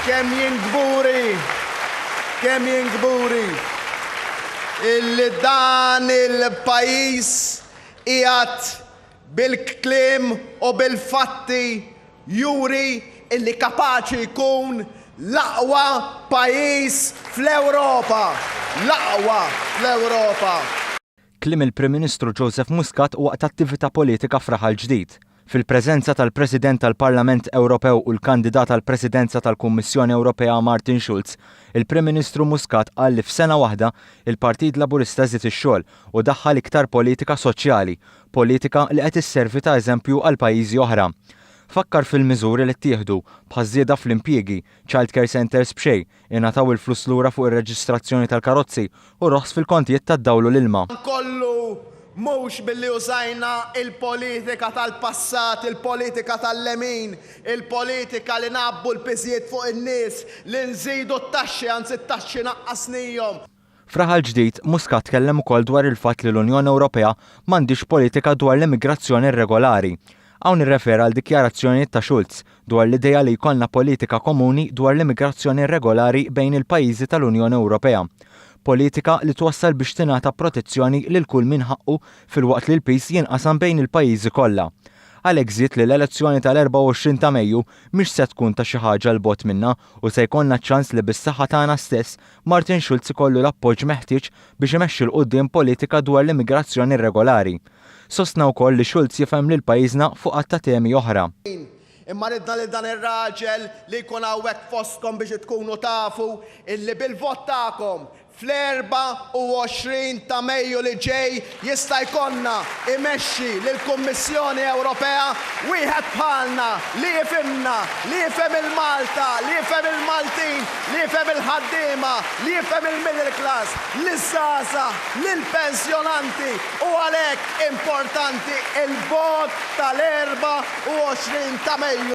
kemm jien gburi illi dan il-pajjiż qiegħed bil-kliem u bil-fatti juri illi kapaċi jkun l-aqwa pajjiż fl-Ewropa. L-aqwa fl-Ewropa. Kliem il-Prim Ministru Joseph Muscat waqt attività politika f'Raħal Ġdid. Fil-preżenza tal-President tal-Parlament Ewropew u l-kandidat tal-Presidenza tal-Kummissjoni Ewropea Martin Schulz, il-Prim Ministru Muscat qal li f'sena waħda il-Partit Laburista żied ix-xogħol u daħħal iktar politika soċjali, politika li qed isservi ta' eżempju għal pajjiżi oħra. Fakkar fil-miżuri li ttieħdu bħaż-żieda fl-impjiegi, childcare centers b'xejn, ingħataw il-flus lura fuq ir-reġistrazzjoni tal-karozzi u roħs fil-kontijiet tad-dawlu l-ilma. Mhux billi użajna il-politika tal-passat, il-politika tal-lemin, il-politika li nabbu l-piżijiet fuq in-nies, li nżidu t-taxxi anzi t-taxxi naqqasnihom. F'Raħal Ġdid, Muscat tkellem ukoll dwar il-fatt li l-Unjoni Ewropea m'għandix politika dwar l-immigrazzjoni irregolari. Hawn irrefera għal dikjarazzjonijiet ta' Schulz dwar l-idea li jkollna politika komuni dwar l-immigrazzjoni irregolari bejn il-pajjiżi tal-Unjoni Ewropea. Politika li twassal biex tingħata protezzjoni lil kull min ħaqqu fil-waqt li l-pis jinqasam bejn il-pajjiżi kollha. Għalhekk żied li l-elezzjoni tal-24 ta' Mejju mhix se tkun ta' xi ħaġa l bogħod minnha u se jkollna ċans li bis-saħħa tagħna stess Martin Schulz ikollu l-appoġġ meħtieġ biex imexxi l quddiem politika dwar l-immigrazzjoni irregolari. Sostna wkoll li Schulz jifhem lil pajjiżna fuq ta' temi oħra. Imma ridna li dan ir-raġel li jkun hawnhekk fostkom biex tkunu tafu illi bil-vot tagħkom fl-24 ta' Mejju li ġej jista' jkollna imexxi lill-Kummissjoni Ewropea wieħed bħalna li jifhimna, li jifhem il-Malta, li jifhem il-Maltin, li jifhem il-ħaddiema, li jifhem il-middle class, lis-żgħażagħ, lill-pensjonanti u għalhekk importanti il-vot tal-24 ta' Mejju.